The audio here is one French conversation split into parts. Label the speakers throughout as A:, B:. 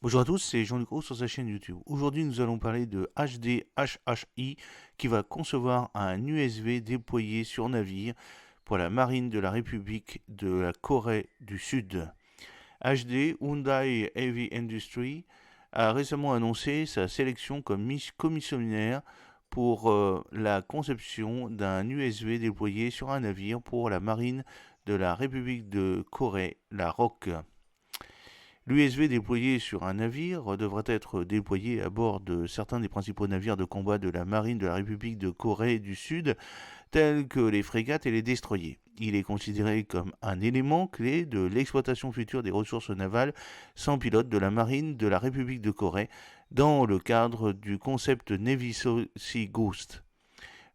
A: Bonjour à tous, c'est Jean-Luc Roux sur sa chaîne YouTube. Aujourd'hui, nous allons parler de HDHHI qui va concevoir un USV déployé sur navire pour la marine de la République de la Corée du Sud. HD Hyundai Heavy Industry a récemment annoncé sa sélection comme commissionnaire pour la conception d'un USV déployé sur un navire pour la marine de la République de Corée, la ROC. L'USV déployé sur un navire devrait être déployé à bord de certains des principaux navires de combat de la marine de la République de Corée du Sud, tels que les frégates et les destroyers. Il est considéré comme un élément clé de l'exploitation future des ressources navales sans pilote de la marine de la République de Corée dans le cadre du concept Navy Sea Ghost.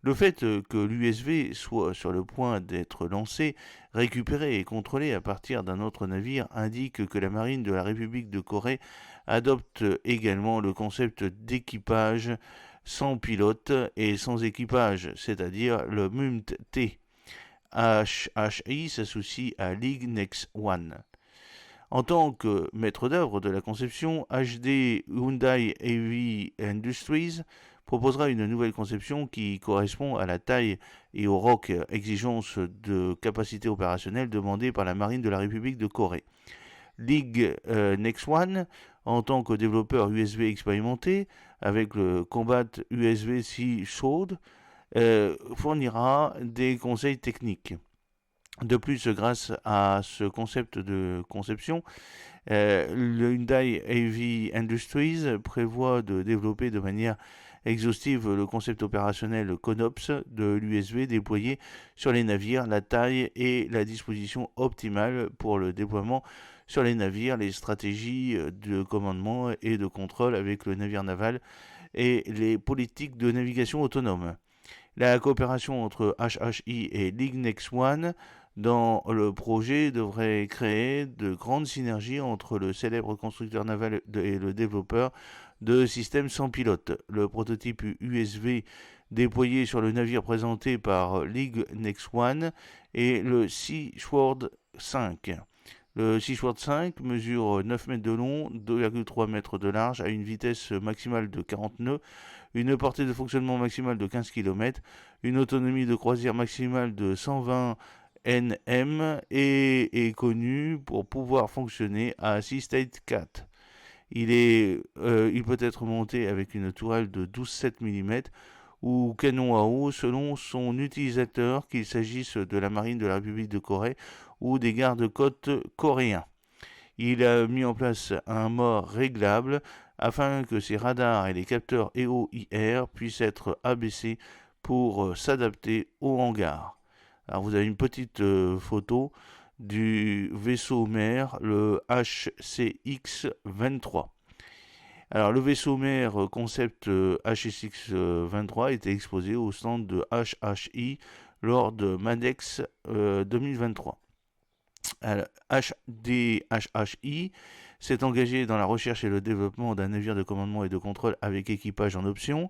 A: Le fait que l'USV soit sur le point d'être lancé, récupéré et contrôlé à partir d'un autre navire indique que la marine de la République de Corée adopte également le concept d'équipage sans pilote et sans équipage, c'est-à-dire le MUMT. HHI s'associe à League Next One. En tant que maître d'œuvre de la conception, HD Hyundai Heavy Industries proposera une nouvelle conception qui correspond à la taille et au ROC, exigences de capacité opérationnelle demandées par la marine de la République de Corée. League Next One, en tant que développeur USB expérimenté avec le Combat USB Sea Sword, fournira des conseils techniques. De plus, grâce à ce concept de conception, le Hyundai Heavy Industries prévoit de développer de manière exhaustive le concept opérationnel CONOPS de l'USV déployé sur les navires, la taille et la disposition optimale pour le déploiement sur les navires, les stratégies de commandement et de contrôle avec le navire naval et les politiques de navigation autonome. La coopération entre HHI et League Next One dans le projet devrait créer de grandes synergies entre le célèbre constructeur naval et le développeur de systèmes sans pilote. Le prototype USV déployé sur le navire présenté par League Next One est le Sea Sword 5. Le Sea Sword 5 mesure 9 mètres de long, 2,3 mètres de large, à une vitesse maximale de 40 nœuds, une portée de fonctionnement maximale de 15 km, une autonomie de croisière maximale de 120 nm et est connu pour pouvoir fonctionner à 6 state 4. Il peut être monté avec une tourelle de 12,7 mm ou canon à eau selon son utilisateur, qu'il s'agisse de la marine de la République de Corée ou des gardes-côtes coréens. Il a mis en place un mode réglable afin que ses radars et les capteurs EOIR puissent être abaissés pour s'adapter au hangar. Alors vous avez une petite photo du vaisseau mère, le HCX-23. Alors le vaisseau mère concept HCX-23 était exposé au stand de HHI lors de MADEX 2023. HDHHI s'est engagé dans la recherche et le développement d'un navire de commandement et de contrôle avec équipage en option,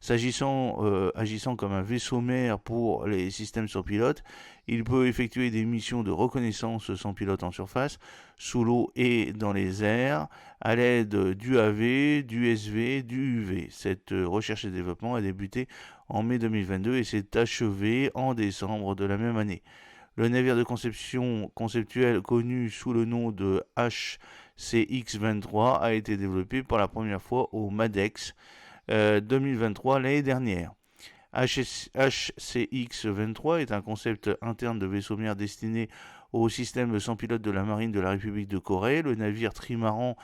A: agissant comme un vaisseau mère pour les systèmes sans pilote. Il peut effectuer des missions de reconnaissance sans pilote en surface, sous l'eau et dans les airs, à l'aide d'UAV, d'USV, d'UUV. Cette recherche et développement a débuté en mai 2022 et s'est achevée en décembre de la même année. Le navire de conception conceptuel connu sous le nom de HCX-23 a été développé pour la première fois au MADEX 2023 l'année dernière. HCX-23 est un concept interne de vaisseau mère destiné au système sans pilote de la marine de la République de Corée. Le navire trimaran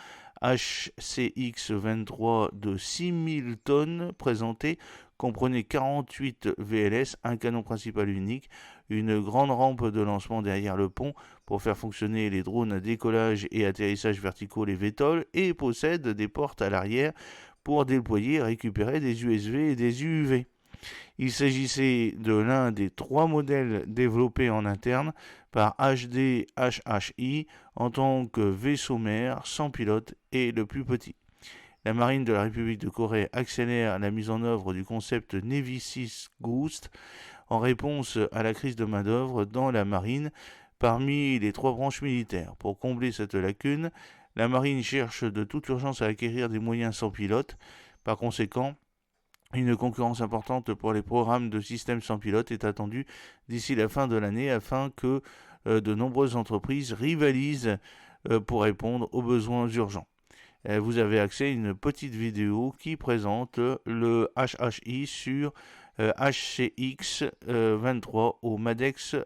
A: HCX-23 de 6000 tonnes présenté comprenait 48 VLS, un canon principal unique, une grande rampe de lancement derrière le pont pour faire fonctionner les drones à décollage et atterrissage verticaux, les VTOL, et possède des portes à l'arrière pour déployer et récupérer des USV et des UUV. Il s'agissait de l'un des 3 modèles développés en interne par HDHHI en tant que vaisseau mère sans pilote et le plus petit. La marine de la République de Corée accélère la mise en œuvre du concept Navy Sea Ghost en réponse à la crise de main-d'œuvre dans la marine parmi les 3 branches militaires. Pour combler cette lacune, La marine cherche de toute urgence à acquérir des moyens sans pilote. Par conséquent, une concurrence importante pour les programmes de systèmes sans pilote est attendue d'ici la fin de l'année afin que de nombreuses entreprises rivalisent pour répondre aux besoins urgents. Vous avez accès à une petite vidéo qui présente le HHI sur HCX 23 au MADEX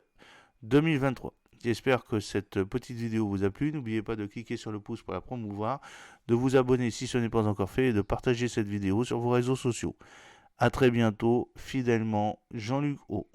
A: 2023. J'espère que cette petite vidéo vous a plu. N'oubliez pas de cliquer sur le pouce pour la promouvoir, de vous abonner si ce n'est pas encore fait et de partager cette vidéo sur vos réseaux sociaux. A très bientôt, fidèlement, Jean-Luc O.